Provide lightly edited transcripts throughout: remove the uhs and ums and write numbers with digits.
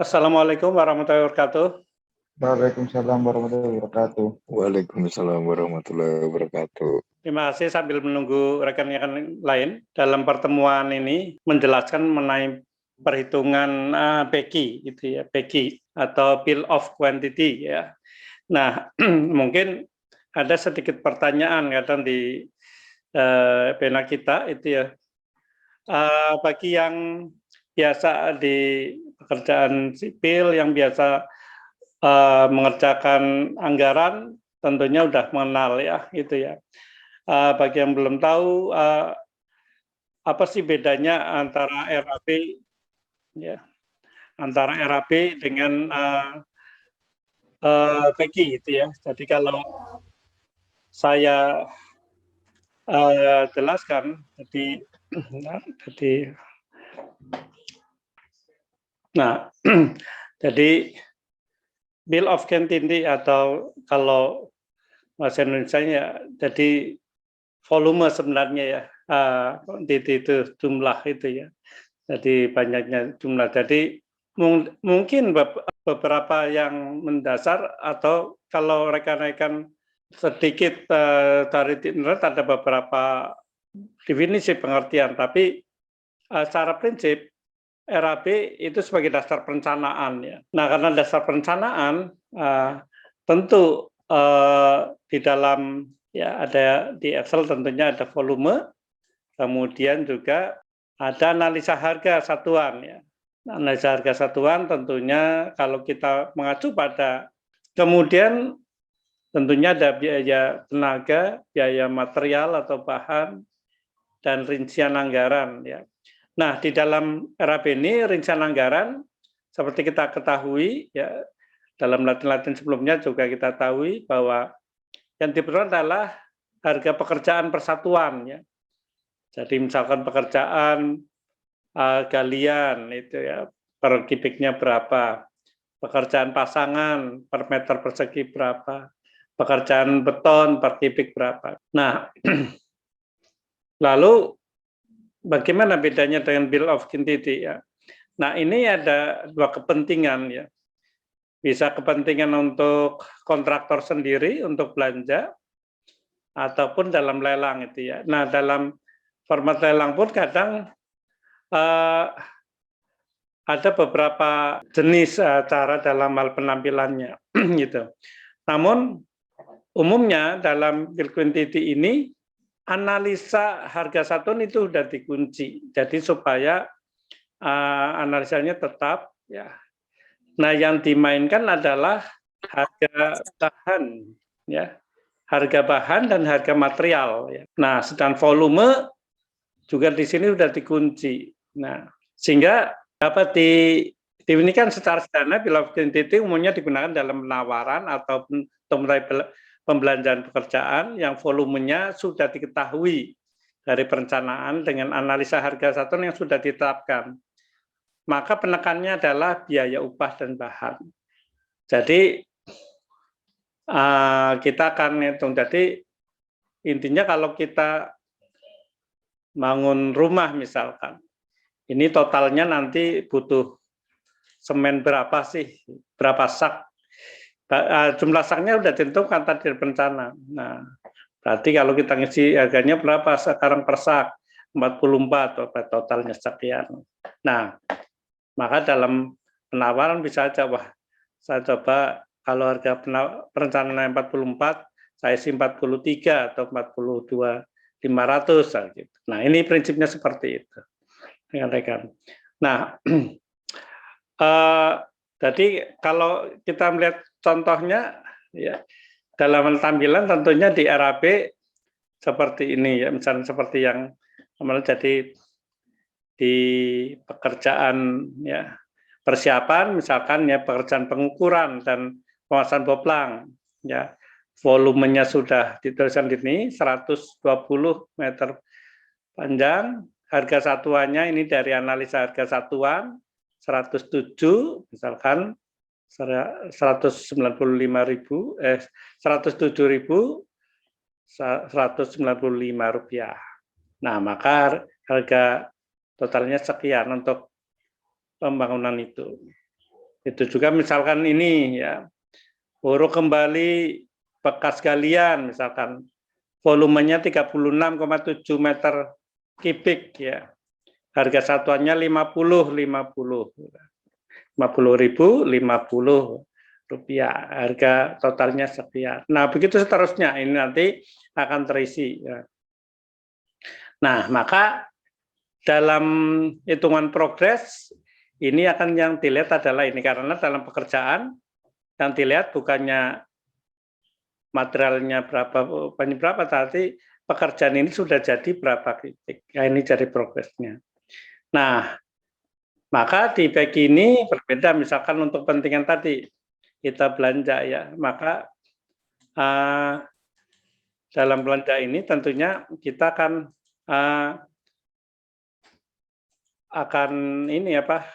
Assalamualaikum warahmatullahi wabarakatuh. Waalaikumsalam warahmatullahi wabarakatuh. Waalaikumsalam warahmatullahi wabarakatuh. Terima kasih sambil menunggu rekan-rekan lain dalam pertemuan ini menjelaskan mengenai perhitungan PEGI, itu ya, PEGI atau Bill of Quantity ya. Nah, mungkin ada sedikit pertanyaan kadang di pena kita itu ya. Bagi yang biasa di pekerjaan sipil yang biasa mengerjakan anggaran tentunya udah mengenal ya gitu ya. Bagi yang belum tahu apa sih bedanya antara RAB ya, antara RAB dengan PEGI gitu ya. Jadi kalau saya jelaskan, jadi Bill of Quantity atau kalau bahasa Indonesia ya, jadi volume sebenarnya ya, quantity itu jumlah itu ya. Jadi banyaknya jumlah. Jadi mungkin beberapa yang mendasar atau kalau rekan-rekan sedikit dari internet ada beberapa definisi pengertian, tapi secara prinsip RAB itu sebagai dasar perencanaan ya. Nah, karena dasar perencanaan tentu di dalam ya ada di Excel tentunya ada volume, kemudian juga ada analisa harga satuan ya. Analisa harga satuan tentunya kalau kita mengacu pada kemudian tentunya ada biaya tenaga, biaya material atau bahan, dan rincian anggaran ya. Nah, di dalam RAB ini rincian anggaran seperti kita ketahui ya, dalam latihan-latihan sebelumnya juga kita tahu bahwa yang diperlukan adalah harga pekerjaan persatuan ya. Jadi misalkan pekerjaan galian itu ya per kubiknya berapa, pekerjaan pasangan per meter persegi berapa, pekerjaan beton per kubik berapa. Nah, lalu bagaimana bedanya dengan Bill of Quantity ya? Nah, ini ada dua kepentingan ya. Bisa kepentingan untuk kontraktor sendiri untuk belanja ataupun dalam lelang itu ya. Nah, dalam format lelang pun kadang ada beberapa jenis cara dalam hal penampilannya gitu. Namun umumnya dalam Bill Quantity ini analisa harga satuan itu sudah dikunci. Jadi supaya analisanya tetap ya. Nah, yang dimainkan adalah harga bahan ya. Harga bahan dan harga material ya. Nah, sedang volume juga di sini sudah dikunci. Nah, sehingga dapat diinikan secara sederhana Bill of Quantity umumnya digunakan dalam penawaran ataupun pembelanjaan pekerjaan yang volumenya sudah diketahui dari perencanaan dengan analisa harga satuan yang sudah ditetapkan. Maka penekannya adalah biaya upah dan bahan. Jadi kita akan hitung. Jadi intinya kalau kita bangun rumah misalkan, ini totalnya nanti butuh semen berapa sih, berapa sak. Jumlah saknya sudah ditentukan tadi dari perencana. Nah, berarti kalau kita ngisi harganya berapa sekarang per sak, 44, totalnya sekian. Nah, maka dalam penawaran bisa aja, wah saya coba kalau harga perencanaan 44, saya isi 43 atau 42.500 gitu. Nah, ini prinsipnya seperti itu. Rekan-rekan. Nah, jadi kalau kita melihat contohnya ya dalam tampilan tentunya di RAB seperti ini ya, misalnya seperti yang kemarin jadi di pekerjaan ya persiapan misalkan ya pekerjaan pengukuran dan pemasangan boplang ya volumenya sudah dituliskan di sini 120 meter panjang, harga satuannya ini dari analisa harga satuan 107 misalkan 107.195 rupiah. Nah, maka harga totalnya sekian untuk pembangunan itu. Itu juga misalkan ini ya, huruf kembali bekas galian misalkan volumenya 36,7 meter kubik ya. Harga satuannya 50.000 rupiah. Harga totalnya sekian. Nah, begitu seterusnya ini nanti akan terisi ya. Nah, maka dalam hitungan progres ini akan yang dilihat adalah ini karena dalam pekerjaan yang dilihat bukannya materialnya berapa, tapi pekerjaan ini sudah jadi berapa titik. Ya, ini jadi progresnya. Nah, maka di bagian ini berbeda misalkan untuk kepentingan tadi kita belanja ya, maka dalam belanja ini tentunya kita akan ini apa?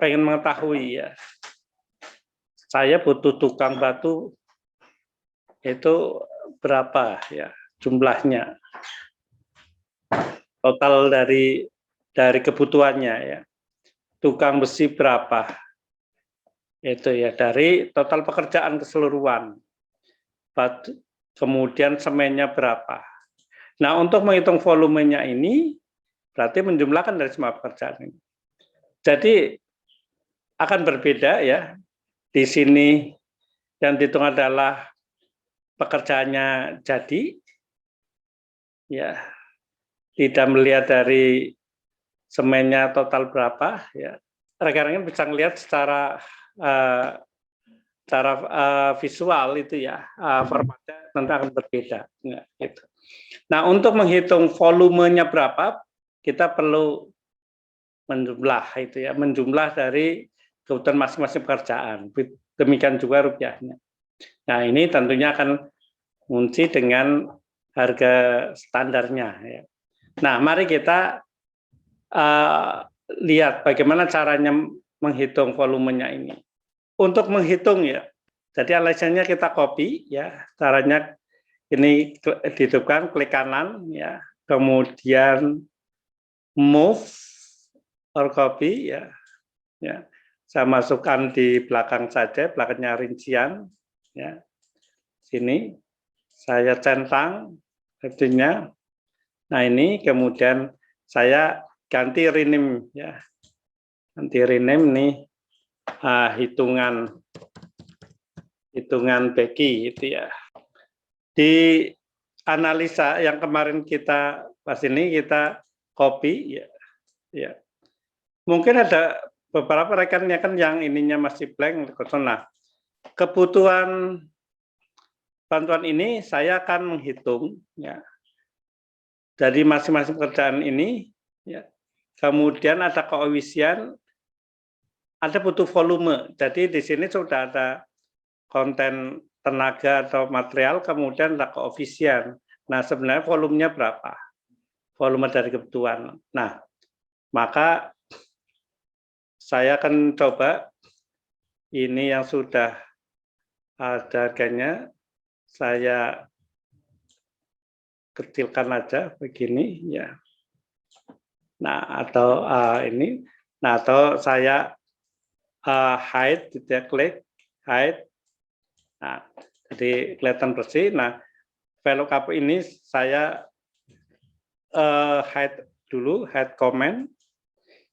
Pengen mengetahui ya. Saya butuh tukang batu itu berapa ya jumlahnya total dari kebutuhannya ya. Tukang besi berapa itu ya dari total pekerjaan keseluruhan. Kemudian semennya berapa. Nah untuk menghitung volumenya ini berarti menjumlahkan dari semua pekerjaan ini. Jadi akan berbeda ya. Di sini yang dihitung adalah pekerjaannya jadi, ya tidak melihat dari semennya total berapa, ya rekan-rekan bisa melihat secara visual itu ya formatnya nanti akan berbeda. Ya, gitu. Nah untuk menghitung volumenya berapa, kita perlu menjumlah itu ya, menjumlah dari kebutuhan masing-masing pekerjaan. Demikian juga rupiahnya. Nah ini tentunya akan ngunci dengan harga standarnya. Ya. Nah mari kita lihat bagaimana caranya menghitung volumenya ini. Untuk menghitung ya, jadi alasannya kita copy ya, caranya ini dihidupkan klik kanan ya, kemudian move or copy ya. Saya masukkan di belakang saja, belakangnya rincian ya. Sini saya centang artinya. Nah, ini kemudian saya ganti rename ya. Ganti rename nih hitungan beki itu ya. Di analisa yang kemarin kita pas ini kita copy ya. Ya. Mungkin ada beberapa rekannya kan yang ininya masih blank kosong. Nah, kebutuhan bantuan ini saya akan menghitung ya. Dari masing-masing pekerjaan ini ya. Kemudian ada koefisien, ada butuh volume. Jadi di sini sudah ada konten tenaga atau material, kemudian ada koefisien. Nah, sebenarnya volumenya berapa? Volume dari kebutuhan. Nah, maka saya akan coba ini yang sudah ada harganya, saya kecilkan aja begini ya. Nah, atau ini, nah atau saya hide, tidak klik hide. Nah, jadi kelihatan bersih. Nah, VLOOKUP ini saya hide dulu, hide comment.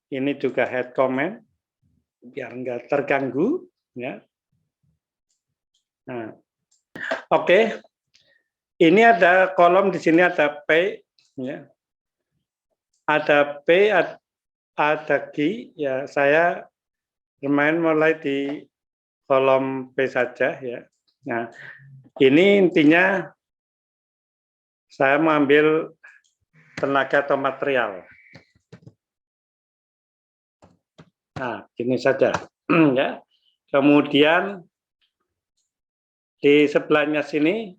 Ini juga hide comment biar enggak terganggu ya. Nah, oke. Ini ada kolom di sini ada P ya. Ada P, ada Q ya. Saya bermain mulai di kolom P saja ya. Nah, ini intinya saya mengambil tenaga atau material. Nah, ini saja ya. Kemudian di sebelahnya sini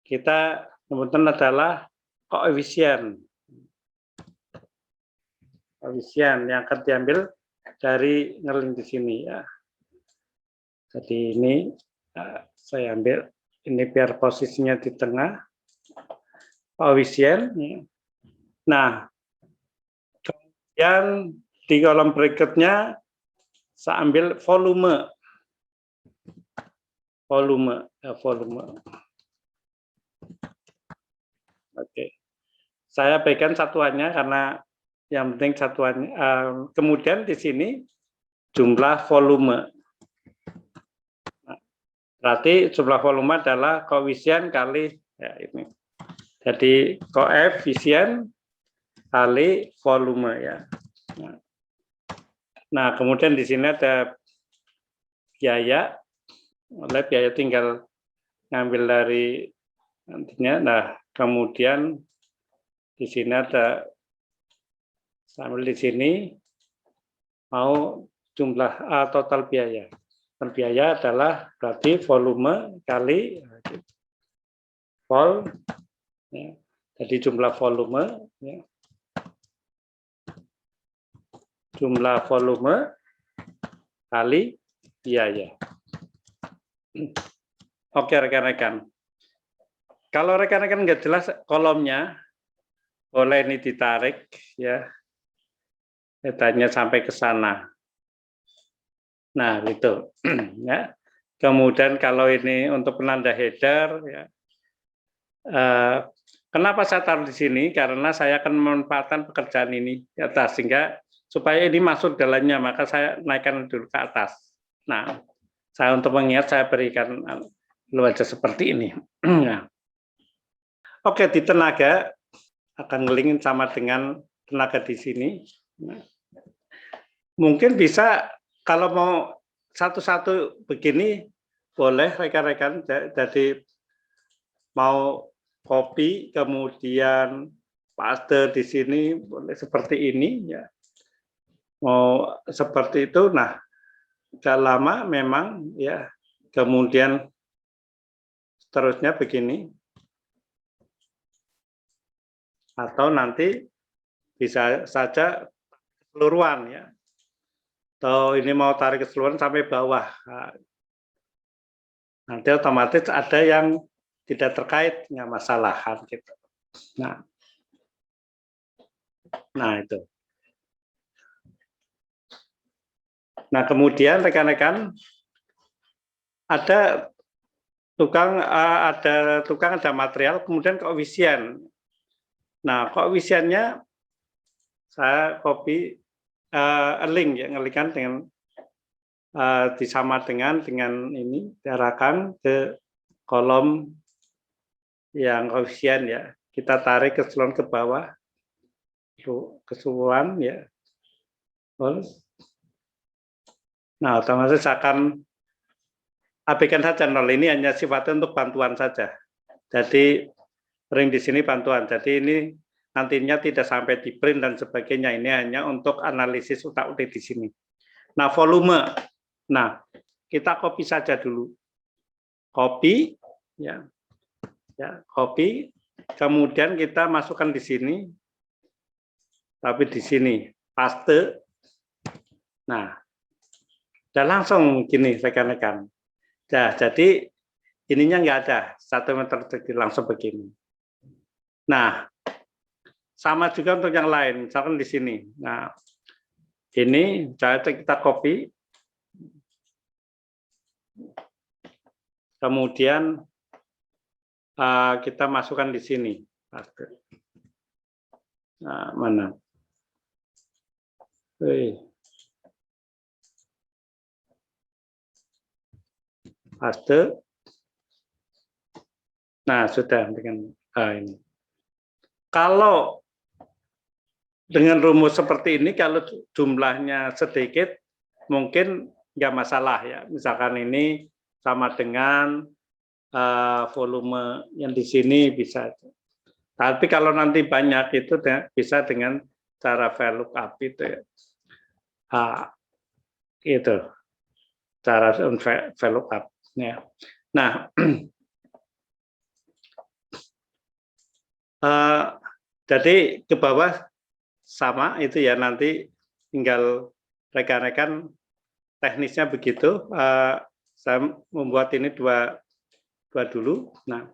kita kemudian adalah koefisien. Koefisien yang akan diambil dari ngeling di sini ya. Jadi ini saya ambil ini biar posisinya di tengah. Koefisien. Nah, kemudian Di kolom berikutnya saya ambil volume. Oke. Saya berikan satuannya karena yang penting satuannya. Kemudian di sini jumlah volume. Berarti jumlah volume adalah koefisien kali ya ini. Jadi koefisien kali volume ya. Nah, kemudian di sini ada biaya. Oleh biaya tinggal ngambil dari nantinya. Nah, kemudian di sini ada sambil di sini mau jumlah total biaya. Dan biaya adalah berarti volume kali vol. Ya. Jadi jumlah volume. Ya. Jumlah volume kali biaya. Oke rekan-rekan. Kalau rekan-rekan nggak jelas kolomnya, boleh ini ditarik ya. Datanya sampai ke sana. Nah, gitu. Ya. Kemudian kalau ini untuk penanda header ya. Kenapa saya taruh di sini? Karena saya akan memanfaatkan pekerjaan ini di atas sehingga supaya ini masuk dalamnya, maka saya naikkan dulu ke atas. Nah, saya untuk mengingat saya berikan wajah seperti ini. Nah. Oke, di tenaga akan ngelingin sama dengan tenaga di sini. Nah. Mungkin bisa kalau mau satu-satu begini boleh rekan-rekan. Jadi mau copy kemudian paste di sini boleh seperti ini ya. Mau seperti itu. Nah, gak lama memang ya. Kemudian seterusnya begini. Atau nanti bisa saja keseluruhan ya. Atau ini mau tarik keseluruhan sampai bawah. Nanti otomatis ada yang tidak terkait, nggak masalah gitu. Nah itu. Nah kemudian rekan-rekan ada tukang ada material, kemudian koefisien. Nah koefisiennya saya copy link ya, ngelikan dengan disama dengan ini diarahkan ke kolom yang koefisien ya. Kita tarik keseluruhan ke bawah, keseluruhan ya. Nah, otomatis akan abaikan saja nol. Ini hanya sifatnya untuk bantuan saja. Jadi ring di sini bantuan. Jadi ini nantinya tidak sampai di print dan sebagainya. Ini hanya untuk analisis utak-utik di sini. Nah, volume. Nah, kita copy saja dulu. Copy ya. Ya, copy. Kemudian kita masukkan di sini. Tapi di sini paste. Nah, dan langsung gini rekan-rekan. Nah, jadi ininya nggak ada 1 meter langsung begini. Nah, sama juga untuk yang lain, misalkan di sini. Nah, ini kita copy, kemudian kita masukkan di sini. Nah, mana? Paste. Nah, sudah dengan ini. Kalau dengan rumus seperti ini, kalau jumlahnya sedikit, mungkin nggak masalah ya. Misalkan ini sama dengan volume yang di sini bisa. Tapi kalau nanti banyak itu bisa dengan cara VLOOKUP itu ya. Itu cara VLOOKUP ya. Nah, jadi ke bawah sama itu ya, nanti tinggal rekan-rekan teknisnya begitu. Saya membuat ini dua dulu. Nah,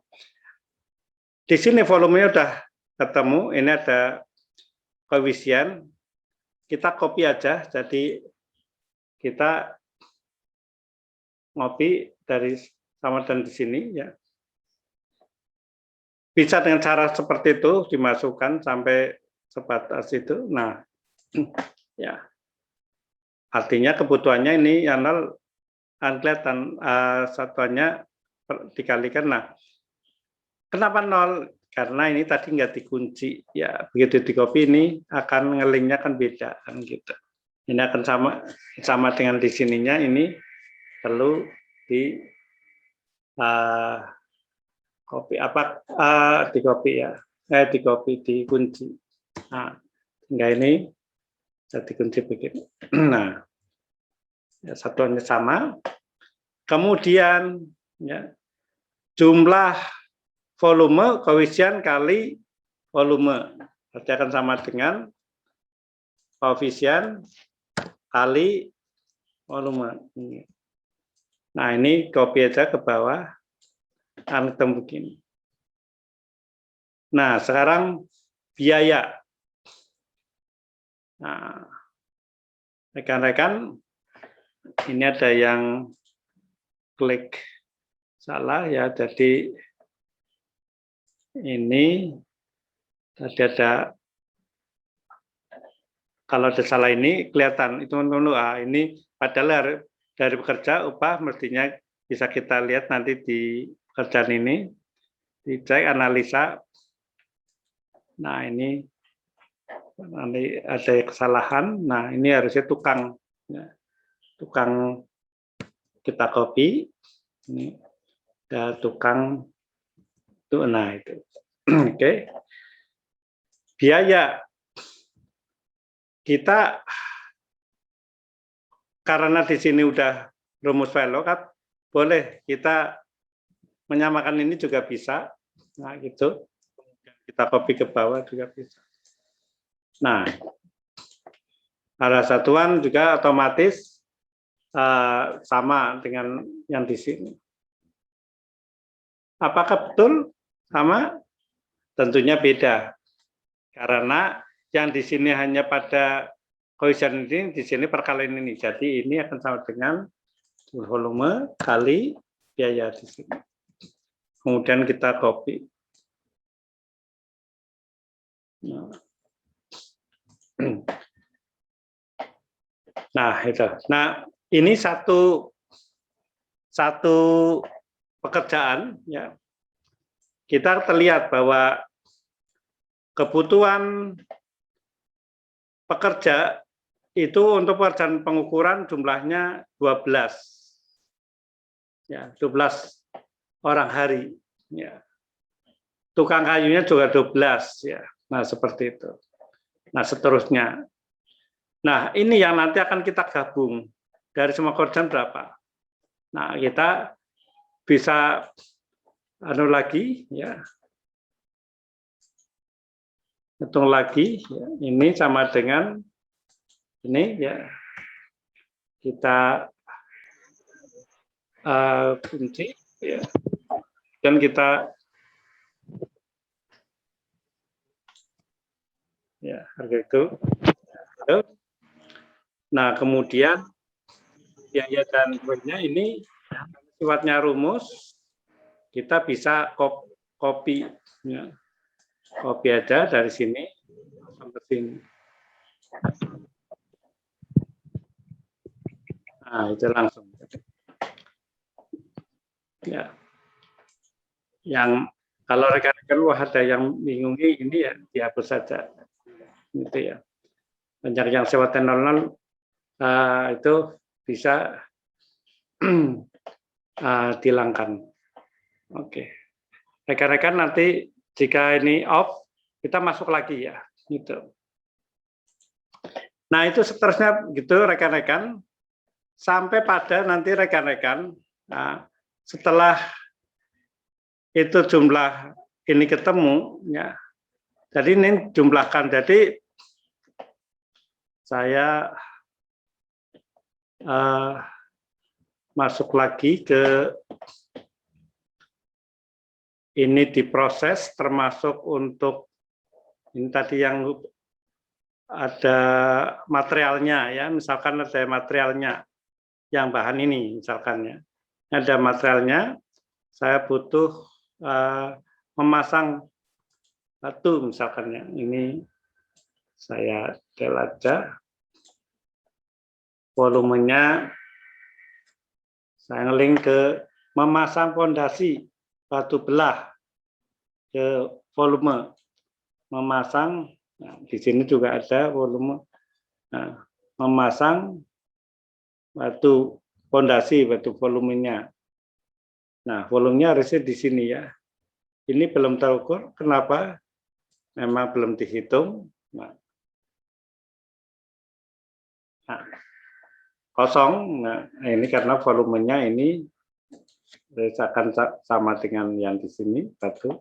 di sini volumenya udah ketemu. Ini ada koefisien. kita copy aja. Jadi kita ngopi dari sama dan di sini ya. Bisa dengan cara seperti itu dimasukkan sampai sebatas itu. Nah, ya. Artinya kebutuhannya ini yang kelihatan satuannya dikalikan. Nah, kenapa 0? Karena ini tadi nggak dikunci. Ya, begitu di copy ini akan ngelingnya kan beda kan gitu. Ini akan sama dengan di sininya, ini perlu di copy di copy ya. Di copy, dikunci. Nah, hingga ini jadi kunci begini. Nah, ya, satuannya sama. Kemudian ya, jumlah volume koefisien kali volume berarti akan sama dengan koefisien kali volume. Nah, ini copy aja ke bawah, akan ketemu begini. Nah, sekarang biaya. Nah, rekan-rekan, ini ada yang klik salah ya, jadi ini tadi ada, kalau ada salah ini kelihatan itu ini padahal dari pekerja upah mestinya bisa kita lihat nanti di pekerjaan ini, dicek analisa. Nah, ini nanti ada kesalahan. Nah, ini harusnya tukang ya. Tukang kita copy, ini ada tukang itu, nah itu. Oke. Biaya kita karena di sini udah rumus VLOOKUP, boleh kita menyamakan ini juga bisa. Nah, gitu. Kita copy ke bawah juga bisa. Nah, arah satuan juga otomatis sama dengan yang di sini. Apakah betul sama? Tentunya beda. Karena yang di sini hanya pada koefisien ini, di sini perkalian ini. Jadi ini akan sama dengan volume kali biaya di sini. Kemudian kita copy. Nah, itu. Nah, ini satu pekerjaan ya. Kita terlihat bahwa kebutuhan pekerja itu untuk pekerjaan pengukuran jumlahnya 12. Ya, 12 orang hari ya. Tukang kayunya juga 12 ya. Nah, seperti itu. Nah, seterusnya. Nah, ini yang nanti akan kita gabung dari semua kerjaan berapa. Nah, kita bisa lagi ya. Hitung lagi ya. Ini sama dengan ini ya. Kita kunci ya. Dan kita ya, harga itu. Nah, kemudian biaya dan poinnya ini sifatnya rumus, kita bisa copy ya. Copy aja dari sini sampai sini. Nah, itu langsung. Ya. Yang kalau rekan-rekan ada yang bingungi ini ya dihapus saja. Gitu ya. Banyak yang sewa 00 itu bisa dihilangkan. Oke. Rekan-rekan nanti jika ini off, kita masuk lagi ya. Gitu. Nah, itu seterusnya gitu rekan-rekan. Sampai pada nanti rekan-rekan, setelah itu jumlah ini ketemu, ya. Jadi ini jumlahkan. Jadi saya masuk lagi ke ini diproses, termasuk untuk ini tadi yang ada materialnya ya, misalkan ada materialnya yang bahan ini misalkan ya. Ada materialnya, saya butuh memasang batu misalkan ya. Ini saya del aja. Volumenya saya ngeling ke memasang fondasi batu belah ke volume. Memasang, nah, di sini juga ada volume. Nah, memasang batu fondasi, batu volumenya. Nah, volumenya harusnya di sini ya. Ini belum terukur, kenapa? Memang belum dihitung. Nah, kosong. Nah, ini karena volumenya ini akan sama dengan yang di sini batu.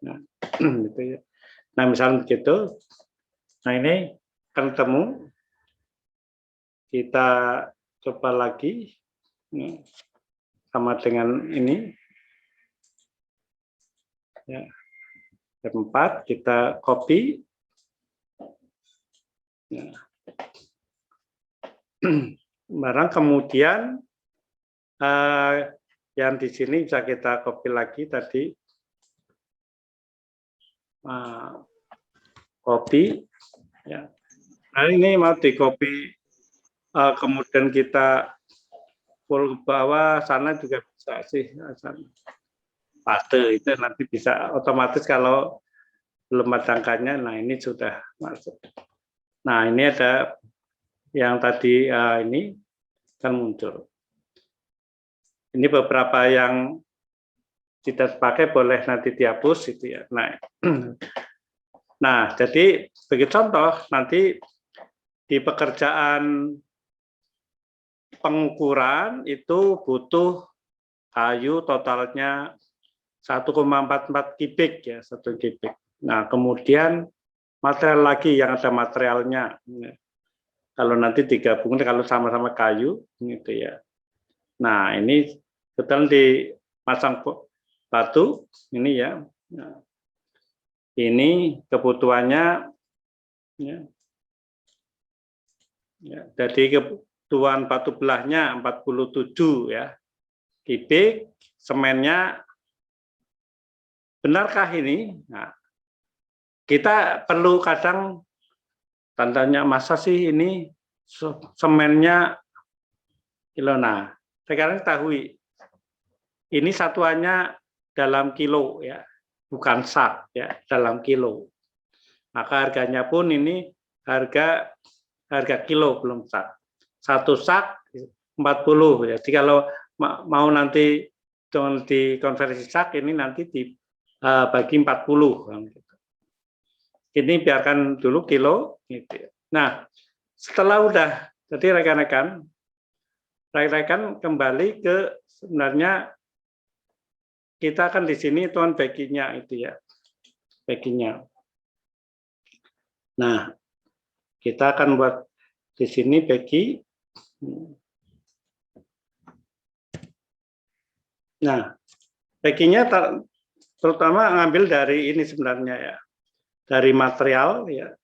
Nah, gitu ya. Nah, misalnya begitu. Nah, ini akan ketemu. Kita coba lagi. Nah, sama dengan ini. Ya. Step 4 kita copy. Nah. Barang kemudian yang di sini bisa kita copy lagi tadi. Copy. Ya. Nah, ini mau di copy. Kemudian kita full ke bawah sana juga bisa sih. Paste itu nanti bisa otomatis kalau belum ada angkanya. Nah, ini sudah masuk. Nah, ini ada yang tadi ini kan muncul. Ini beberapa yang tidak pakai boleh nanti dihapus itu ya. Nah, jadi bagi contoh nanti di pekerjaan pengukuran itu butuh kayu totalnya 1,44 kubik ya, 1 kubik. Nah, kemudian material lagi yang ada materialnya. Kalau nanti digabungkan kalau sama-sama kayu gitu ya. Nah, ini betul dipasang batu ini ya. Nah, ini kebutuhannya ya. Ya, jadi kebutuhan batu belahnya 47 ya. Kubik, semennya benarkah ini? Nah, kita perlu kadang tandanya masa sih ini semennya kilo. Nah, sekarang ketahui ini satuannya dalam kilo ya, bukan sak ya, dalam kilo. Maka harganya pun ini harga kilo belum sak. 1 sak 40 ya. Jadi kalau mau nanti dikonversi sak ini nanti dibagi 40 gitu. Ini biarkan dulu kilo gitu. Nah, setelah udah jadi rekan-rekan kembali ke sebenarnya kita akan di sini tuan backingnya itu ya, backingnya. Nah, kita akan buat di sini backing. Nah, backingnya terutama ngambil dari ini sebenarnya ya, dari material ya.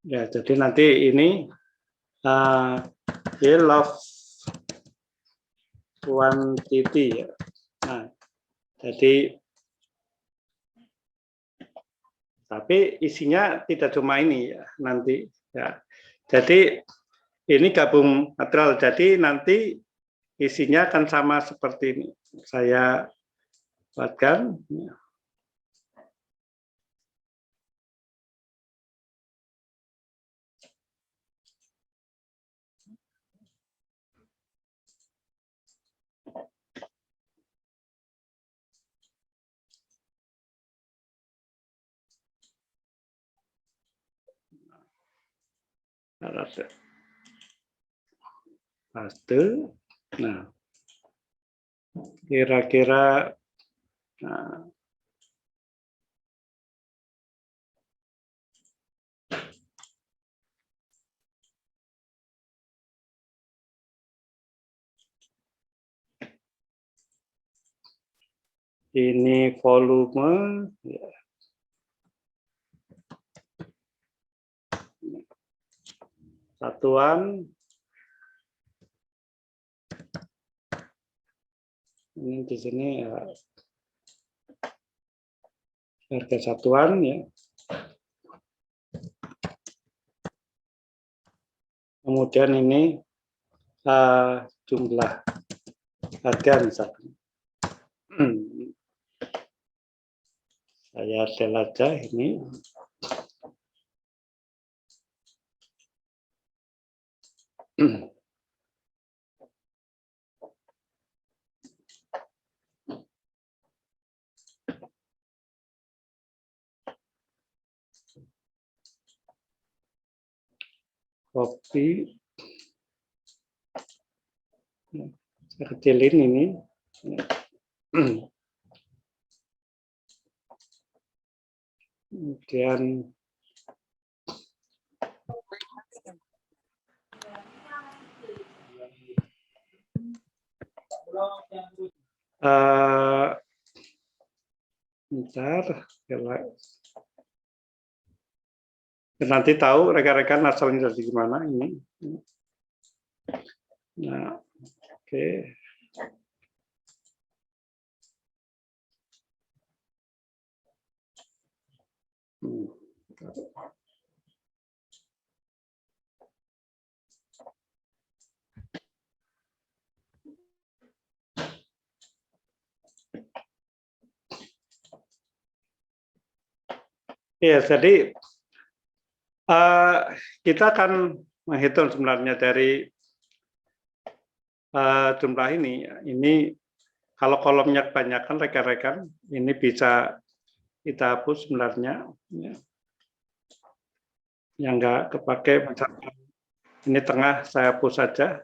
Ya, jadi nanti ini yield of quantity ya. Nah, jadi tapi isinya tidak cuma ini ya nanti ya. Jadi ini gabung material. Jadi nanti isinya akan sama seperti ini. Saya buatkan. Paste. Nah, kira-kira nah, Ini volume, ya. Satuan. Ini di sini ya, harga satuan ya. Kemudian ini jumlah harga misalkan. Saya del aja ini. Copy. Saya kecilin ini. Kemudian bentar, nanti tahu rekan-rekan asalnya dari mana ini. Nah, oke. Ya, jadi kita akan menghitung sebenarnya dari jumlah ini. Ini kalau kolomnya kebanyakan rekan-rekan, ini bisa kita hapus sebenarnya. Yang nggak kepake, misalkan ini tengah saya hapus saja.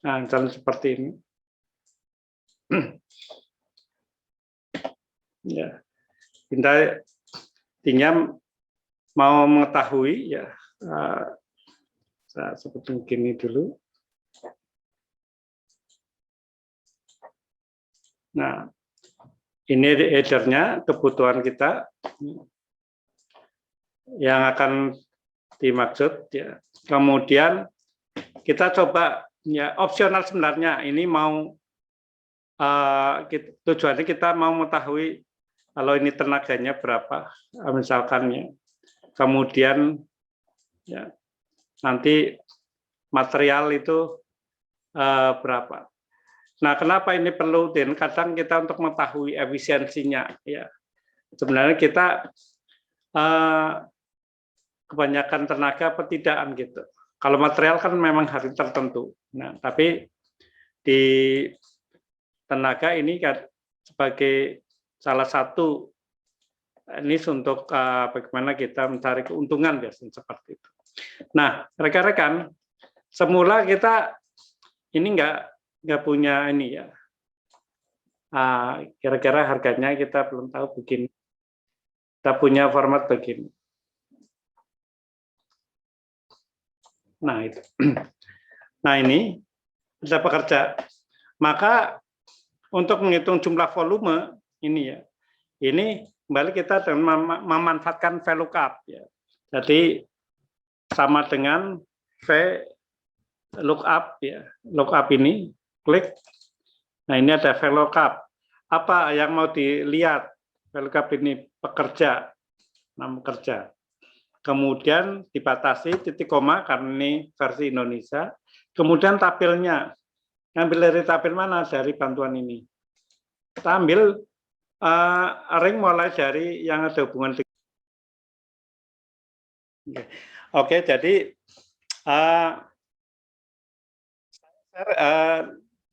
Nah, misalnya seperti ini. Ya, intinya mau mengetahui ya, saya seperti begini dulu. Nah, ini header-nya, kebutuhan kita yang akan dimaksud ya. Kemudian kita coba ya, opsional sebenarnya ini mau tujuannya kita mau mengetahui kalau ini tenaganya berapa misalkan ya. Kemudian ya, nanti material itu berapa. Nah, kenapa ini perlu? Dan kadang kita untuk mengetahui efisiensinya ya. Sebenarnya kita kebanyakan tenaga atau tidak gitu. Kalau material kan memang hari tertentu. Nah, tapi di tenaga ini kan sebagai salah satu ini untuk bagaimana kita mencari keuntungan biasanya seperti itu. Nah, rekan-rekan, semula kita ini nggak punya ini ya. Kira-kira harganya kita belum tahu begini. Kita punya format begini. Nah, itu. Nah, ini bisa bekerja. Maka untuk menghitung jumlah volume ini ya. Ini kembali kita memanfaatkan VLOOKUP ya. Jadi sama dengan VLOOKUP ya. Lookup ini klik. Nah, ini ada VLOOKUP. Apa yang mau dilihat? VLOOKUP ini pekerja, nama kerja. Kemudian dibatasi titik koma karena ini versi Indonesia. Kemudian tabelnya, ngambil dari tabel mana? Dari bantuan ini. Kita ambil ring mulai dari yang ada hubungan dengan. Oke, jadi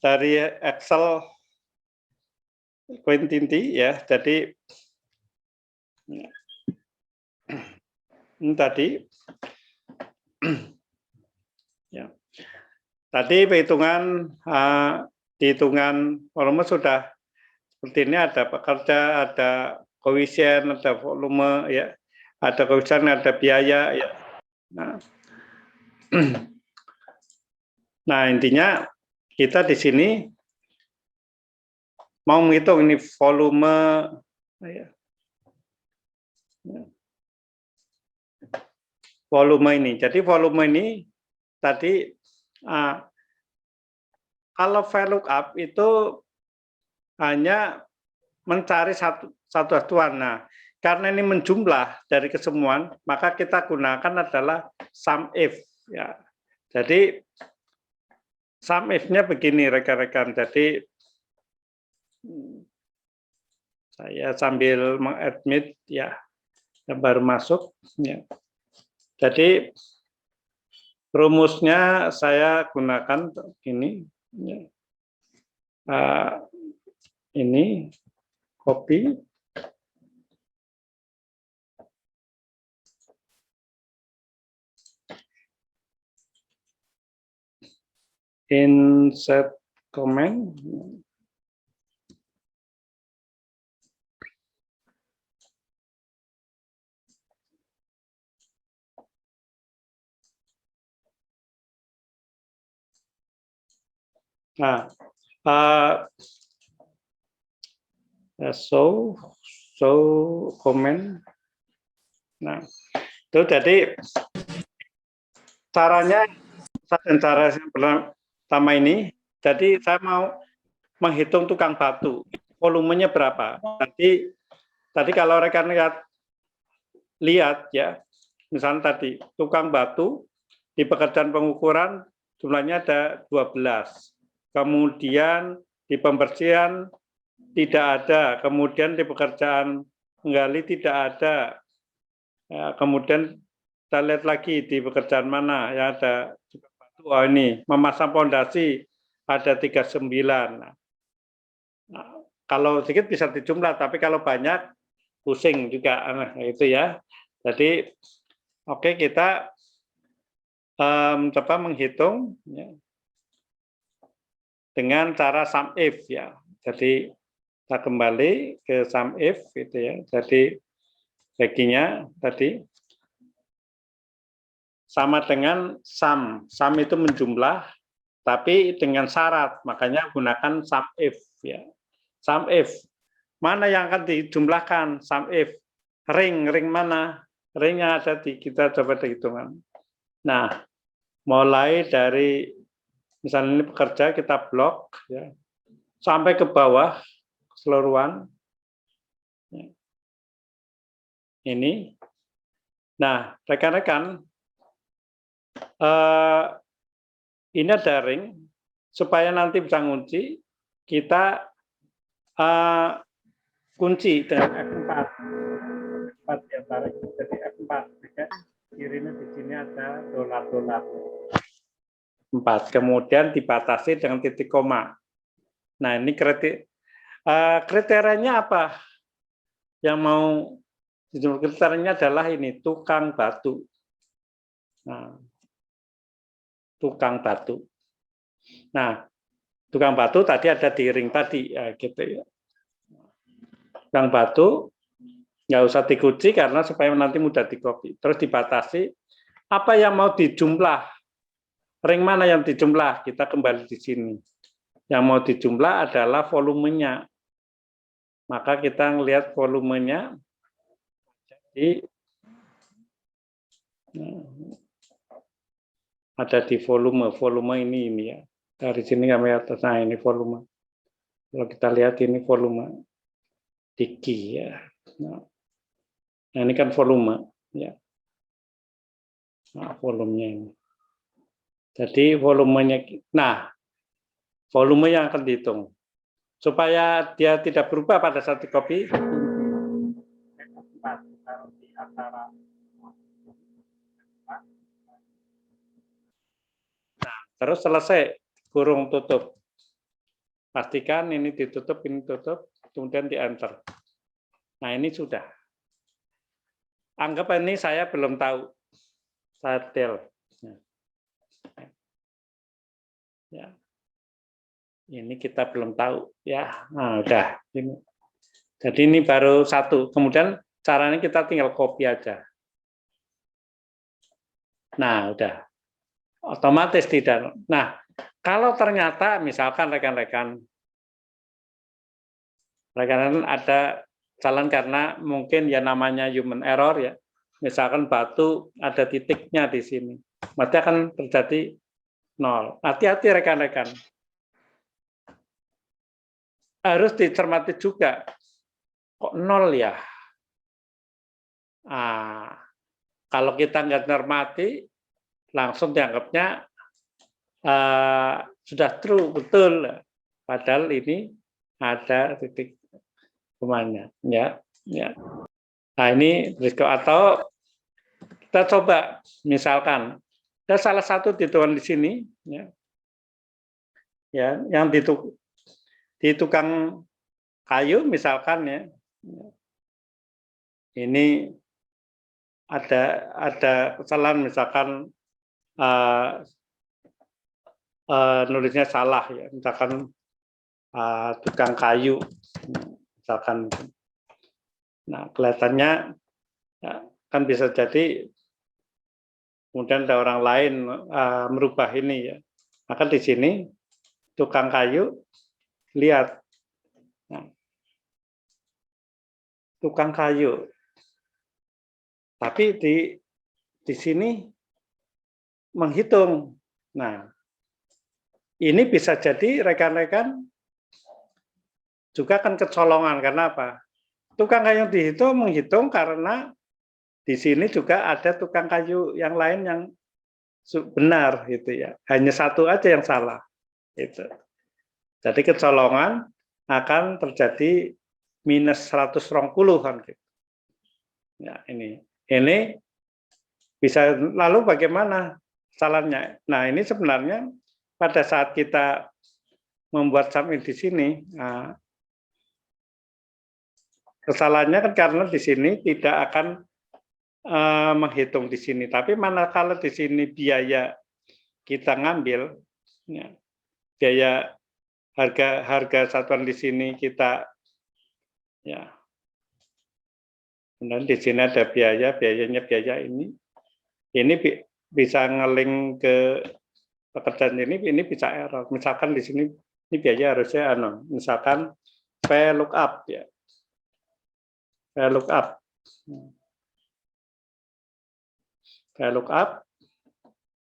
dari Excel Quintinti ya, jadi ini tadi ya. Tadi hitungan volume sudah seperti ini, ada pekerja, ada koefisien, ada volume ya, ada koefisien, ada biaya ya. Nah, intinya kita di sini mau menghitung ini volume ya. Volume ini. Jadi volume ini tadi kalau VLOOKUP itu hanya mencari satu satuan. Nah, karena ini menjumlah dari kesemuan, maka kita gunakan adalah SUMIF ya. Jadi SUMIF-nya begini rekan-rekan. Jadi saya sambil mengadmit ya, yang baru masuk ya. Jadi rumusnya saya gunakan ini ya. Ini copy insert comment. Nah, show comment. Nah, itu jadi caranya dan cara pertama ini. Jadi saya mau menghitung tukang batu, volumenya berapa. Tadi kalau rekan lihat ya, misalnya tadi tukang batu di pekerjaan pengukuran jumlahnya ada 12. Kemudian di pembersihan tidak ada, kemudian di pekerjaan menggali tidak ada. Ya, kemudian kita lihat lagi di pekerjaan mana yang ada tukang batu. Oh ini memasang pondasi ada 39. Nah, kalau sedikit bisa dijumlah, tapi kalau banyak pusing juga, nah, itu ya. Jadi oke, kita coba menghitung ya, dengan cara SUMIF ya. Jadi kita kembali ke SUMIF gitu ya. Jadi baginya tadi sama dengan sum. Sum itu menjumlah tapi dengan syarat, makanya gunakan SUMIF ya. SUMIF. Mana yang akan dijumlahkan? SUMIF. Ring mana? Ringnya ada di kita coba hitungan. Nah, mulai dari misalnya ini pekerja kita blok ya, sampai ke bawah keseluruhan ya. Ini. Nah, rekan-rekan, ini ada ring supaya nanti bisa ngunci, kita kunci dengan F4. F4 ya, tarik jadi F4 ya. Kirinya di sini ada dolar. 4. Kemudian dibatasi dengan titik koma. Nah, ini kriterianya apa? Yang mau kriterianya adalah ini tukang batu. Nah, tukang batu. Nah, tukang batu tadi ada di ring tadi ya, gitu ya. Tukang batu nggak usah dikunci karena supaya nanti mudah di-copy. Terus dibatasi apa yang mau dijumlah. Ring mana yang dijumlah? Kita kembali di sini. Yang mau dijumlah adalah volumenya. Maka kita ngelihat volumenya. Jadi ada di volume ini ya. Dari sini kami atas. Nah, ini volume. Kalau kita lihat ini volume diki ya. Nah, ini kan volume ya. Nah, volumenya ini. Jadi volumenya, nah volume yang akan dihitung supaya dia tidak berubah pada saat di copy. Nah, terus selesai kurung tutup. Pastikan ini ditutup, ini tutup, kemudian di enter. Nah ini sudah. Anggap ini saya belum tahu. Saya del. Ya. Ini kita belum tahu ya. Nah, udah ini. Jadi ini baru satu. Kemudian caranya kita tinggal copy aja. Nah, udah. Otomatis tidak. Nah, kalau ternyata misalkan rekan-rekan Karena ada jalan karena mungkin ya namanya human error ya. Misalkan batu ada titiknya di sini, maka akan terjadi 0. Hati-hati rekan-rekan. Harus dicermati juga. Kok 0 ya? Kalau kita nggak cermati, langsung dianggapnya sudah true, betul. Padahal ini ada titik kemana, ya. Nah ini risiko atau kita coba misalkan ada salah satu titungan di sini, ya, yang di tukang kayu misalkan ya, ini ada kesalahan misalkan nulisnya salah ya, misalkan tukang kayu misalkan. Nah, kelihatannya ya, kan bisa jadi kemudian ada orang lain merubah ini ya. Maka di sini tukang kayu lihat. Nah, tukang kayu. Tapi di sini menghitung. Nah, ini bisa jadi rekan-rekan juga akan kecolongan. Karena apa? Tukang kayu dihitung menghitung karena di sini juga ada tukang kayu yang lain yang benar gitu ya. Hanya satu aja yang salah. Gitu. Jadi kecolongan akan terjadi minus 120 kan gitu. Ya, ini bisa lalu bagaimana salahnya? Nah, ini sebenarnya pada saat kita membuat submit di sini, kesalahannya kan karena di sini tidak akan menghitung di sini. Tapi manakala di sini biaya kita ngambil, ya, biaya harga satuan di sini kita, ya, dan di sini ada biayanya biaya ini bisa ngeling ke pekerjaan ini bisa error. Misalkan di sini ini biaya harusnya misalkan VLOOKUP ya. VLOOKUP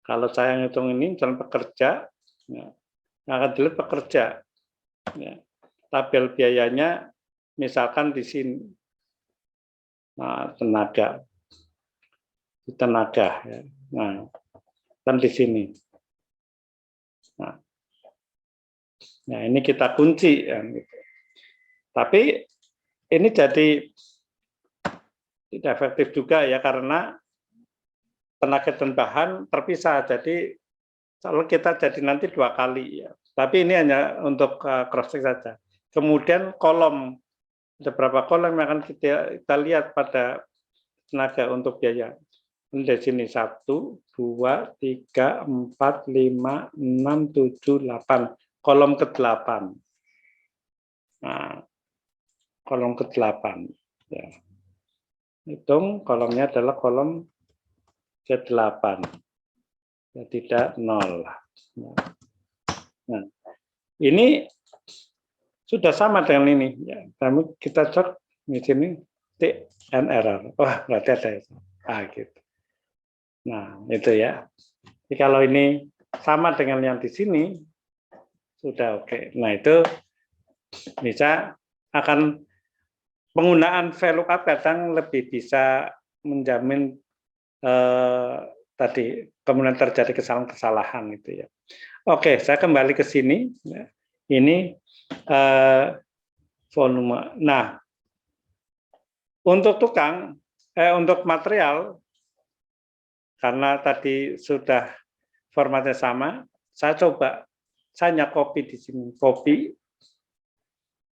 kalau saya ngitung ini misalnya pekerja, ya, akan dilihat pekerja. Ya. Tabel biayanya misalkan di sini. Nah, tenaga. Ya. Nah, kan di sini. Nah, ini kita kunci ya, gitu. Tapi ini jadi tidak efektif juga ya karena tenaga dan bahan terpisah. Jadi kalau kita jadi nanti 2 kali ya. Tapi ini hanya untuk cross check saja. Kemudian kolom, ada berapa kolom yang akan kita lihat pada tenaga untuk biaya. Ini dari sini 1, 2, 3, 4, 5, 6, 7, 8. Kolom ke-8. Nah, kolom ke-8. Ya. Hitung kolomnya adalah kolom ke-8. Ya, tidak 0. Nah, ini sudah sama dengan ini. Ya, kami kita cek di sini T and error. Wah, berarti ada itu. Gitu. Nah, itu ya. Jadi kalau ini sama dengan yang di sini, sudah oke. Nah, itu bisa akan penggunaan VLOOKUP kadang lebih bisa menjamin tadi kemudian terjadi kesalahan-kesalahan itu ya. Oke, saya kembali ke sini. Ya. Ini volume. Nah, untuk untuk material, karena tadi sudah formatnya sama, saya hanya copy di sini,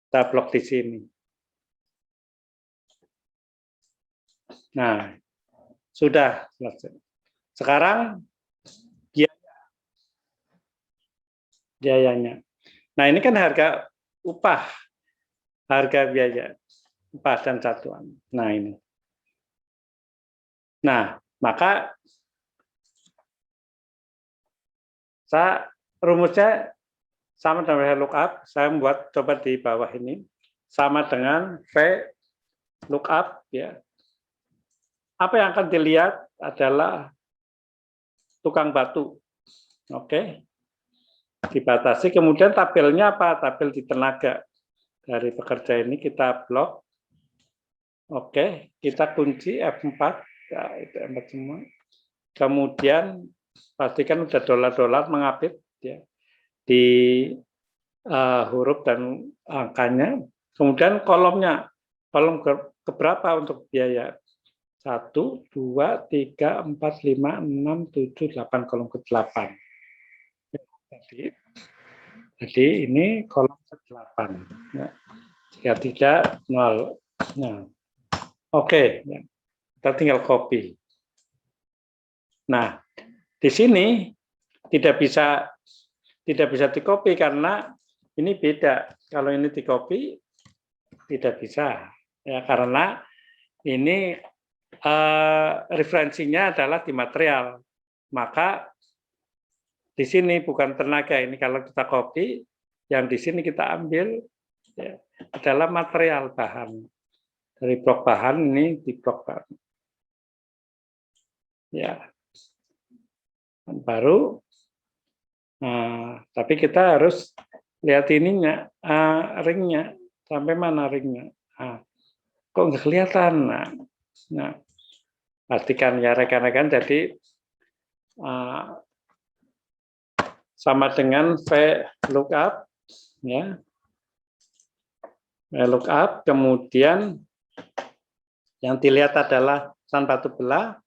kita blok di sini. Nah, sudah selesai. Sekarang biayanya. Nah, ini kan harga upah, harga biaya, upah dan satuan. Nah, ini. Nah, maka rumusnya sama dengan VLOOKUP, saya membuat coba di bawah ini. sama dengan V lookup ya. Apa yang akan dilihat adalah tukang batu. Oke. Dibatasi, kemudian tabelnya apa? Tabel di tenaga. Dari pekerja ini kita blok. Oke, kita kunci F4. Ya, itu F4 semua. Kemudian pastikan udah dolar-dolar mengapit ya di huruf dan angkanya. Kemudian kolomnya, kolom keberapa untuk biaya? 1, 2, 3, 4, 5, 6, 7, 8, kolom ke-8. Jadi ini kolom ke-8. Ya. Jika tidak, 0. Nah, oke, ya. Kita tinggal copy. Nah, di sini tidak bisa di-copy karena ini beda. Kalau ini di-copy tidak bisa. Ya, karena ini referensinya adalah di material. Maka di sini bukan tenaga, ini kalau kita copy, yang di sini kita ambil ya, adalah material bahan. Dari blok bahan ini di blok bahan. Ya. Baru tapi kita harus lihat ininya, ringnya, sampai mana ringnya. Kok nggak kelihatan? Nah, pastikan ya rekan-rekan, jadi sama dengan V lookup, ya. V lookup, kemudian yang dilihat adalah san batu belah,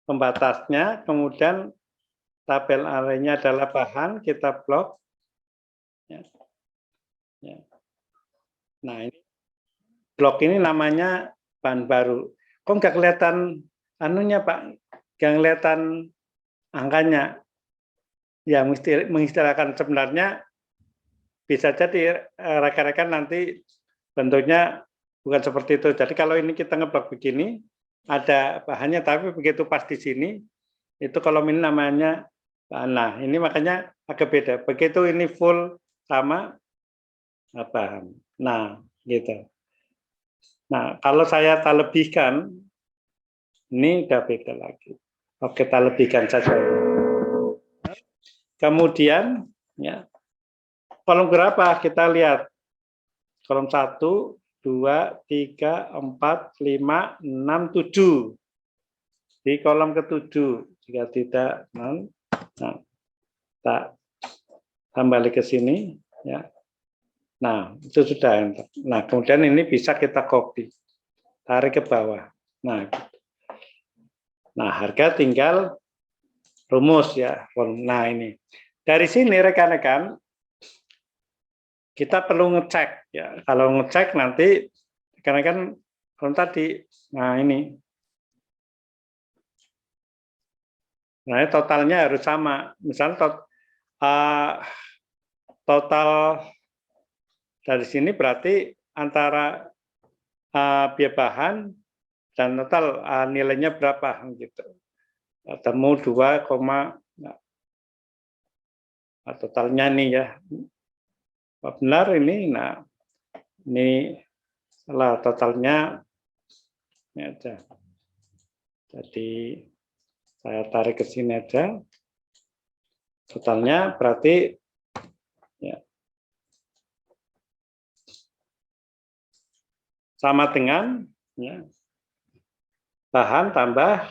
pembatasnya, kemudian tabel arraynya adalah bahan, kita blok. Ya. Ya. Nah, ini blok ini namanya bahan baru. Kok nggak kelihatan anunya, Pak? Nggak kelihatan angkanya. Ya, mengistilahkan sebenarnya bisa jadi rekan-rekan nanti bentuknya bukan seperti itu. Jadi kalau ini kita ngeblok begini, ada bahannya, tapi begitu pas di sini, itu kolom ini namanya, nah ini makanya agak beda. Begitu ini full sama bahan. Nah, gitu. Nah, kalau saya tak lebihkan, ini udah beda lagi. Oke, tak lebihkan saja. Kemudian, ya, kolom berapa? Kita lihat. Kolom 1, 2, 3, 4, 5, 6, 7. Di kolom ke-7. Jika tidak, nah, tak kembali ke sini. Ya. Nah, itu sudah. Nah, kemudian ini bisa kita copy. Tarik ke bawah. Nah, harga tinggal rumus ya. Nah, ini. Dari sini rekan-rekan, kita perlu ngecek ya. Kalau ngecek nanti rekan-rekan kalau tadi, nah ini. Nah, totalnya harus sama. Misalnya total dari sini berarti antara biaya bahan dan total nilainya berapa gitu. Temu 2, totalnya nih ya. Benar ini, nah ini salah totalnya ini aja. Jadi saya tarik ke sini aja. Totalnya berarti ya, sama dengan ya, bahan tambah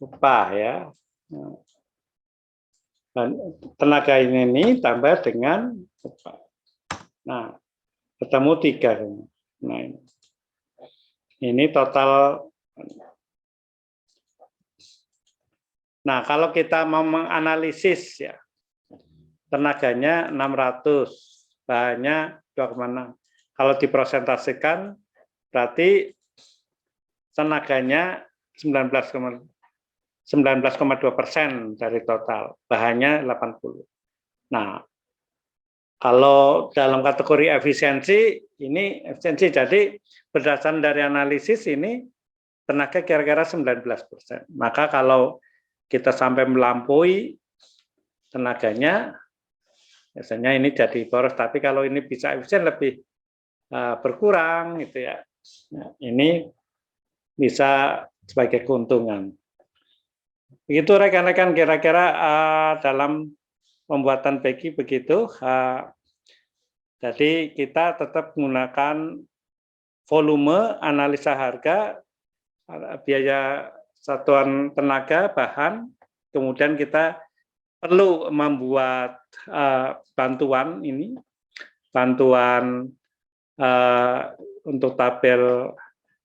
upah ya. Dan tenaga ini tambah dengan upah. Nah, ketemu 3. Nah, ini total. Nah, kalau kita mau menganalisis ya, tenaganya 600, bahannya 2,6. Kalau dipresentasikan berarti tenaganya 19,2% dari total, bahannya 80. Nah, kalau dalam kategori efisiensi, ini efisiensi. Jadi berdasarkan dari analisis ini tenaga kira-kira 19%. Maka kalau kita sampai melampaui tenaganya, biasanya ini jadi boros. Tapi kalau ini bisa efisien lebih berkurang gitu ya. Nah, ini bisa sebagai keuntungan. Begitu rekan-rekan kira-kira dalam pembuatan PEGI begitu. Jadi kita tetap menggunakan volume, analisa harga, biaya satuan tenaga, bahan, kemudian kita perlu membuat bantuan ini, bantuan untuk tabel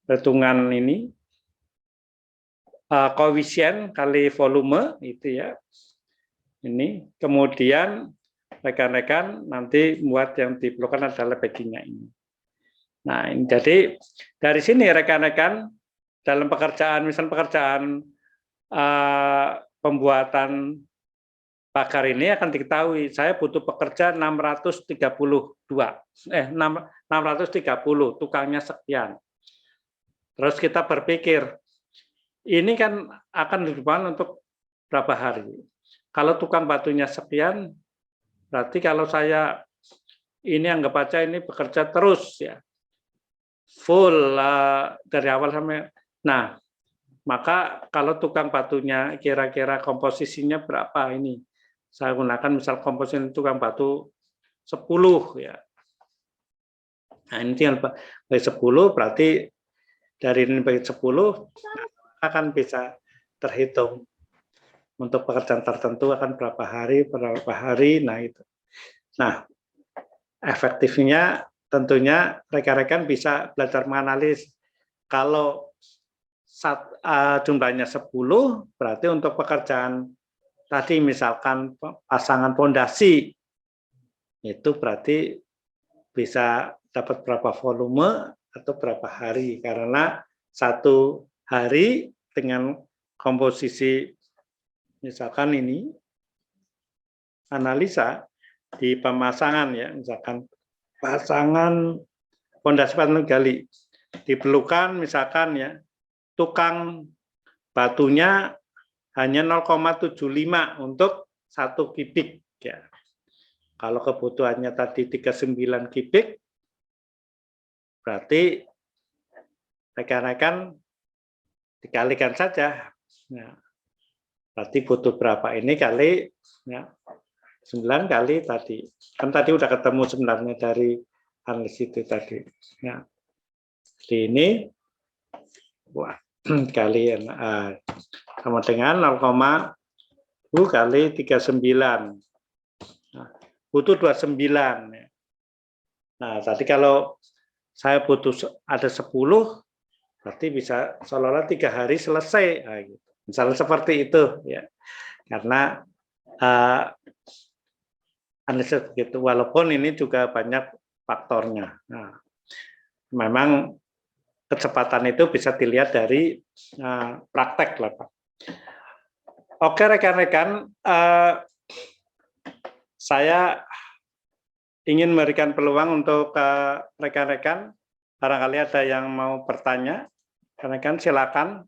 perhitungan ini, koefisien kali volume itu ya. Ini kemudian rekan-rekan nanti buat yang diperlukan adalah backingnya ini. Nah, ini jadi dari sini rekan-rekan dalam pekerjaan, misal pekerjaan pembuatan pagar ini akan diketahui saya butuh pekerja 630, tukangnya sekian. Terus kita berpikir ini kan akan dibutuhkan untuk berapa hari. Kalau tukang batunya sekian, berarti kalau saya ini anggap aja ini bekerja terus ya, full dari awal sampai. Nah, maka kalau tukang batunya kira-kira komposisinya berapa ini? Saya gunakan misal komposisi tukang batu 10 ya. Nah, ini tinggal bagi 10 berarti dari ini bagi 10 akan bisa terhitung. Untuk pekerjaan tertentu akan berapa hari, nah itu. Nah, efektifnya tentunya rekan-rekan bisa belajar menganalisis. Kalau jumlahnya 10, berarti untuk pekerjaan tadi misalkan pasangan pondasi, itu berarti bisa dapat berapa volume atau berapa hari. Karena satu hari dengan komposisi misalkan ini analisa di pemasangan ya, misalkan pasangan pondasi batu gali diperlukan misalkan ya tukang batunya hanya 0,75 untuk 1 kubik ya. Kalau kebutuhannya tadi 39 kubik berarti rekan-rekan dikalikan saja. Nah, berarti butuh berapa ini kali ya, 9 kali tadi. Kan tadi udah ketemu sebenarnya dari analisis itu tadi. Ya. Jadi ini kali sama dengan 0,2 kali 39. Nah, butuh 29. Nah, tadi kalau saya butuh ada 10, berarti bisa seolah-olah 3 hari selesai. Nah, gitu. Misalnya seperti itu ya. Karena analisis begitu, walaupun ini juga banyak faktornya. Nah, memang kecepatan itu bisa dilihat dari praktek lah, Pak. Oke rekan-rekan, saya ingin memberikan peluang untuk rekan-rekan, barangkali ada yang mau bertanya, rekan-rekan silakan.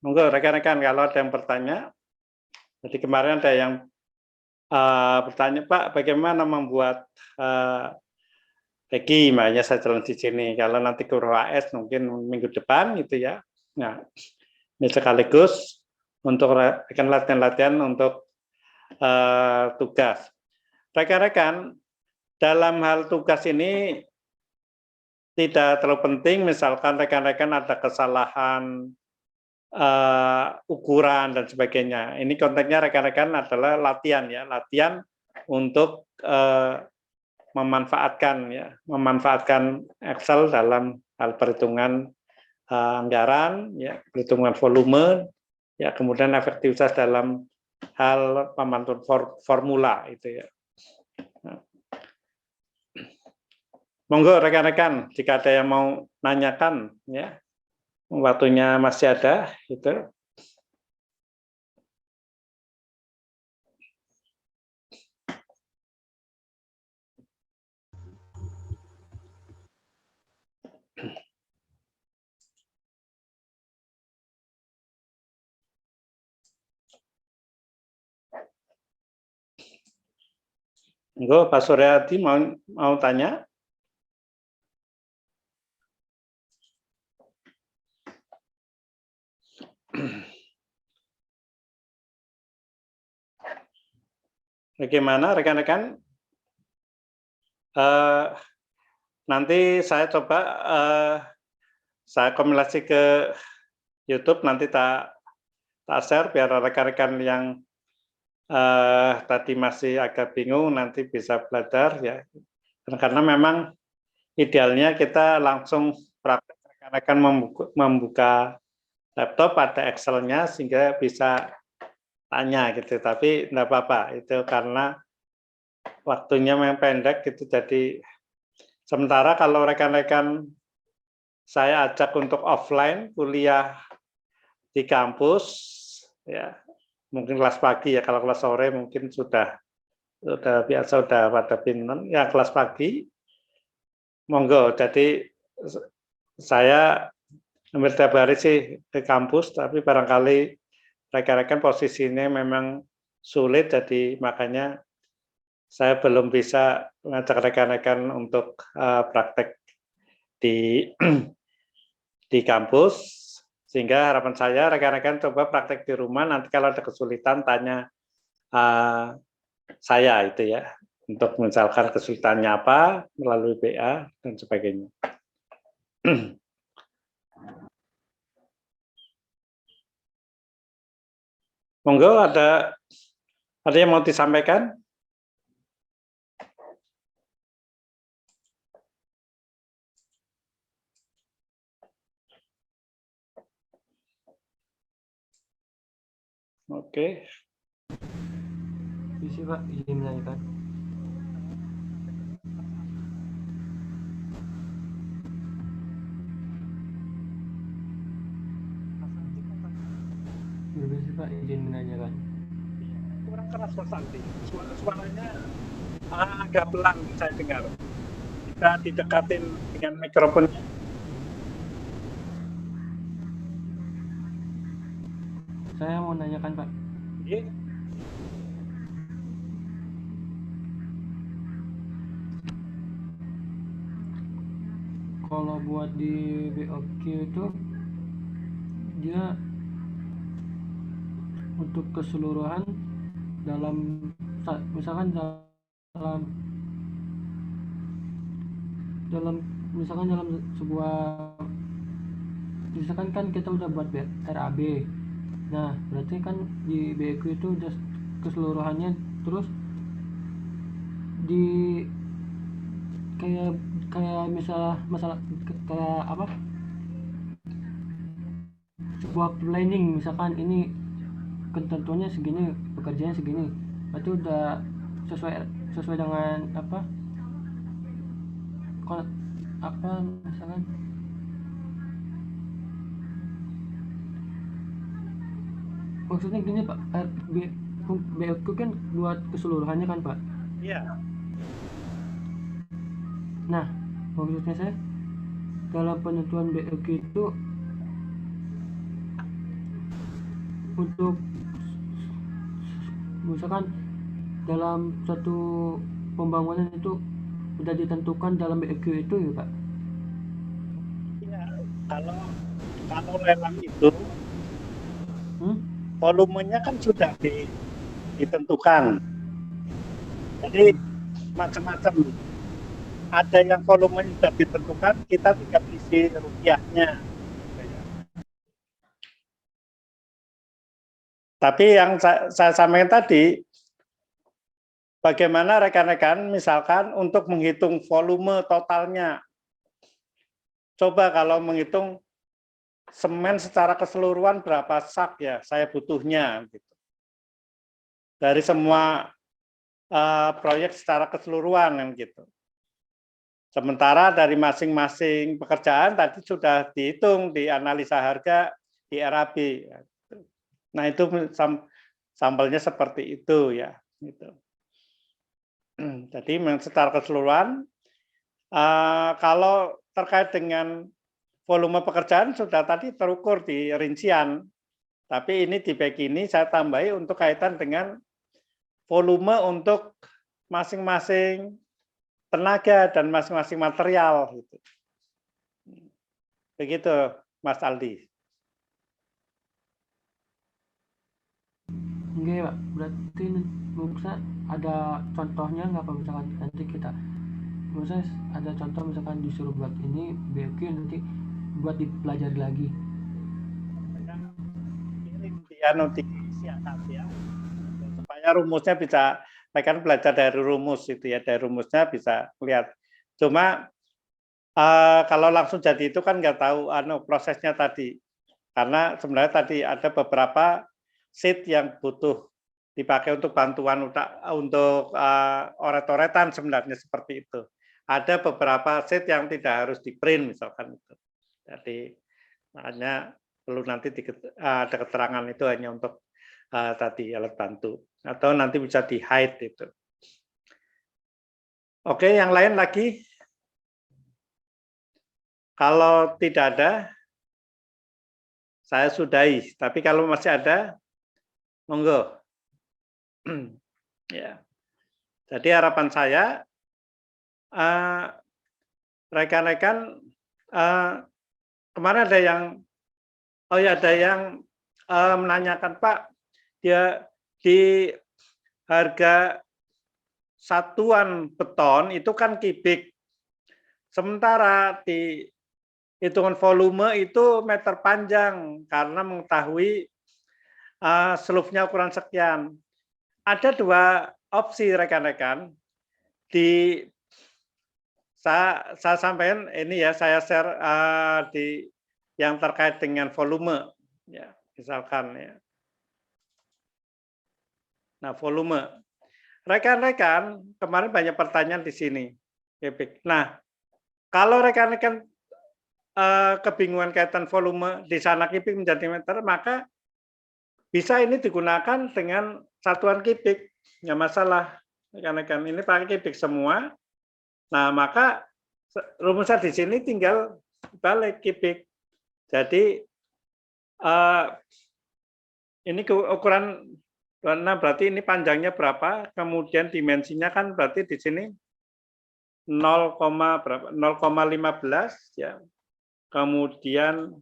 Monggo rekan-rekan kalau ada yang bertanya. Jadi kemarin ada yang bertanya, Pak, bagaimana membuat PEGI, makanya saya jalan di sini. Kalau nanti ke AS mungkin minggu depan gitu ya. Nah, ini sekaligus untuk rekan latihan-latihan untuk tugas. Rekan-rekan, dalam hal tugas ini tidak terlalu penting, misalkan rekan-rekan ada kesalahan ukuran dan sebagainya. Ini konteksnya rekan-rekan adalah latihan ya, latihan untuk memanfaatkan Excel dalam hal perhitungan anggaran, ya, perhitungan volume, ya, kemudian efektivitas dalam hal pemantuan formula itu ya. Nah. Monggo rekan-rekan, jika ada yang mau nanyakan, ya. Waktunya masih ada, itu. Monggo Pak Suryadi mau tanya? Bagaimana rekan-rekan? Nanti saya coba saya kompilasi ke YouTube, nanti tak share biar rekan-rekan yang tadi masih agak bingung nanti bisa belajar ya. Karena memang idealnya kita langsung praktek, rekan-rekan membuka laptop, ada Excel-nya sehingga bisa tanya gitu. Tapi enggak apa-apa, itu karena waktunya memang pendek gitu. Jadi sementara kalau rekan-rekan saya ajak untuk offline kuliah di kampus ya, mungkin kelas pagi ya, kalau kelas sore mungkin sudah biasa, sudah pada pinter ya. Kelas pagi monggo. Jadi saya hampir tiap hari sih ke kampus, tapi barangkali rekan-rekan posisinya memang sulit, jadi makanya saya belum bisa mengajak rekan-rekan untuk praktek di di kampus, sehingga harapan saya rekan-rekan coba praktek di rumah, nanti kalau ada kesulitan tanya saya itu ya, untuk misalkan kesulitannya apa melalui BA dan sebagainya. Monggo, ada yang mau disampaikan? Oke. Bisa Pak, izin menanyakan. Bisa Pak, izin menanyakan. Kurang keras Mas Santi, suaranya agak pelan saya dengar. Kita didekatin dengan mikrofon. Saya mau nanyakan Pak. Iya. Kalau buat di BOQ itu dia untuk keseluruhan dalam misalkan misalkan dalam sebuah, misalkan kan kita udah buat RAB. Nah, berarti kan di BOQ itu udah keseluruhannya, terus di kayak masalah kayak apa, sebuah planning, misalkan ini ketentuannya segini, pekerjaannya segini, berarti udah sesuai dengan apa misalkan maksudnya gini Pak, BOQ kan buat keseluruhannya kan Pak. Iya. Nah, maksudnya saya dalam penentuan BOQ itu untuk misalkan dalam satu pembangunan itu udah ditentukan dalam BOQ itu ya Pak. Iya, kalau lelang itu volumenya kan sudah ditentukan. Jadi macam-macam. Ada yang volumenya sudah ditentukan, kita tinggal isi rupiahnya. Tapi yang saya sampaikan tadi, bagaimana rekan-rekan misalkan untuk menghitung volume totalnya. Coba kalau menghitung semen secara keseluruhan berapa sak ya saya butuhnya gitu. Dari semua proyek secara keseluruhan kan gitu. Sementara dari masing-masing pekerjaan tadi sudah dihitung di analisa harga di RAB. Nah, itu sampelnya seperti itu ya gitu. Jadi secara keseluruhan kalau terkait dengan volume pekerjaan sudah tadi terukur di rincian, tapi ini di back ini saya tambahi untuk kaitan dengan volume untuk masing-masing tenaga dan masing-masing material gitu. Begitu Mas Aldi. Enggak, Pak. Berarti misalnya ada contohnya nggak Pak? Misalkan nanti kita misalnya ada contoh misalkan disuruh buat ini BQ nanti buat dipelajari lagi. Supaya rumusnya bisa, mereka belajar dari rumus itu ya, dari rumusnya bisa lihat. Cuma kalau langsung jadi itu kan nggak tahu prosesnya tadi, karena sebenarnya tadi ada beberapa sheet yang butuh dipakai untuk bantuan untuk oret-oretan sebenarnya seperti itu. Ada beberapa sheet yang tidak harus di print misalkan itu. Jadi hanya perlu nanti ada keterangan itu hanya untuk tadi alat bantu atau nanti bisa di hide itu. Oke, yang lain lagi. Kalau tidak ada, saya sudahi. Tapi kalau masih ada, monggo. Ya. Jadi harapan saya, rekan-rekan, kemarin ada yang menanyakan, Pak, dia di harga satuan beton itu kan kubik, sementara di hitungan volume itu meter panjang karena mengetahui slope-nya ukuran sekian. Ada dua opsi rekan-rekan. Saya sampaikan ini ya, saya share di yang terkait dengan volume ya, misalkan ya. Nah, volume. Rekan-rekan, kemarin banyak pertanyaan di sini. Nah, kalau rekan-rekan kebingungan kaitan volume di sana kubik menjadi meter, maka bisa ini digunakan dengan satuan kubik, nggak masalah. Rekan-rekan ini pakai kubik semua. Nah, maka rumusnya di sini tinggal balik kubik. Jadi ini ukuran, nah berarti ini panjangnya berapa, kemudian dimensinya kan berarti di sini 0,15 ya. Kemudian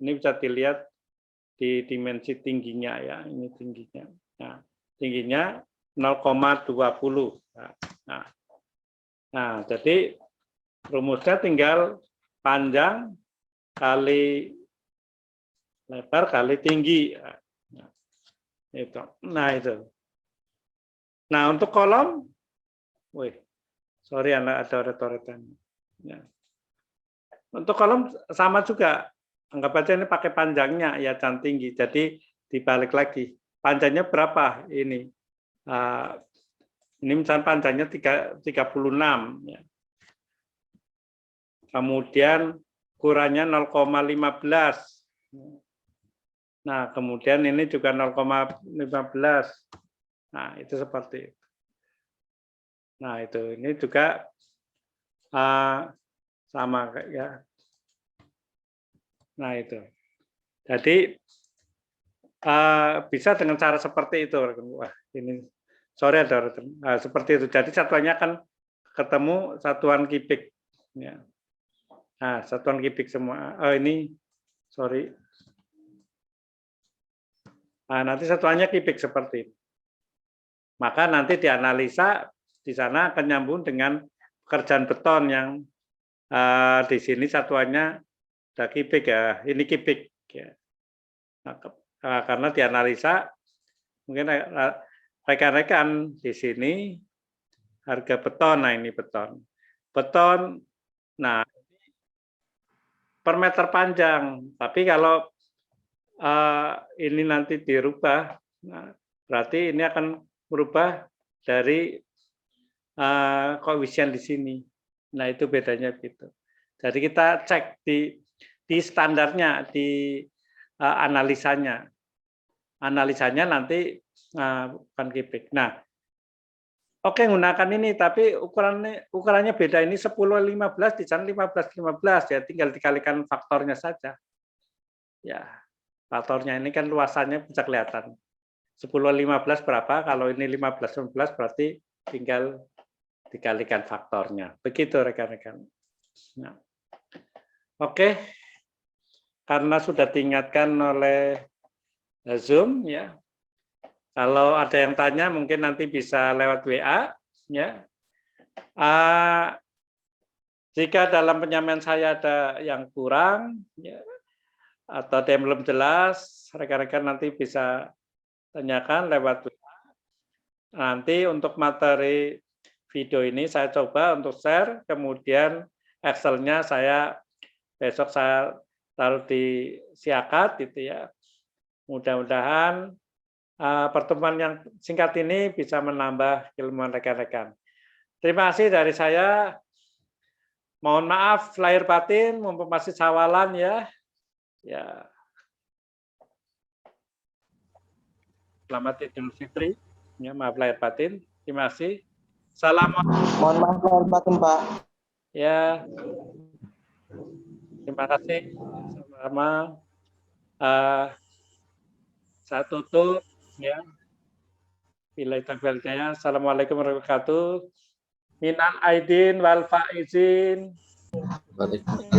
ini bisa dilihat di dimensi tingginya ya, ini tingginya. Nah, tingginya 0,20. Nah, jadi rumusnya tinggal panjang kali lebar kali tinggi. Itu. Nah, itu. Nah, untuk kolom, sorry ada oret-oretan. Ya. Untuk kolom sama juga, anggap aja ini pakai panjangnya ya dan tinggi. Jadi dibalik lagi, panjangnya berapa ini? Ini misalnya panjangnya 36. Ya. Kemudian ukurannya 0,15. Nah, kemudian ini juga 0,15. Nah, itu seperti itu. Nah, itu ini juga sama ya. Nah, itu. Jadi bisa dengan cara seperti itu. Wah, ini sorry ada seperti itu. Jadi satuannya akan ketemu satuan kubik. Ya. Nah, satuan kubik semua. Ini sorry. Nah, nanti satuannya kubik seperti ini. Maka nanti dianalisa di sana akan nyambung dengan pekerjaan beton yang di sini satuannya ada kubik ya, ini kubik ya. Nah, karena dianalisa mungkin rekan-rekan di sini harga beton, nah ini beton. Beton, nah per meter panjang, tapi kalau ini nanti dirubah, nah, berarti ini akan merubah dari koefisien di sini. Nah, itu bedanya gitu. Jadi kita cek di standarnya, di analisanya. Analisanya nanti bukan kubik. Nah, oke gunakan ini, tapi ukurannya beda. Ini 10-15, di sana 15-15 ya, tinggal dikalikan faktornya saja. Ya, faktornya ini kan luasannya bisa kelihatan. 10-15 berapa? Kalau ini 15-15 berarti tinggal dikalikan faktornya. Begitu rekan-rekan. Nah. Oke, karena sudah diingatkan oleh Zoom ya. Kalau ada yang tanya mungkin nanti bisa lewat WA ya. Jika dalam penyampaian saya ada yang kurang ya, atau ada yang belum jelas, rekan-rekan nanti bisa tanyakan lewat WA. Nanti untuk materi video ini saya coba untuk share, kemudian Excel-nya besok saya taruh di Siakat gitu ya. Mudah-mudahan pertemuan yang singkat ini bisa menambah keilmuan rekan-rekan. Terima kasih dari saya. Mohon maaf lahir batin, mumpung masih sawalan ya. Ya. Selamat Idul Fitri. Ya, maaf lahir batin. Terima kasih. Salam. Mohon maaf lahir batin, Pak. Ya. Terima kasih. Sama-sama. Saya tutup ya. Billahi taufiq wal hidayah. Assalamualaikum warahmatullahi wabarakatuh. Minal aidin wal faizin. Waalaikumsalam.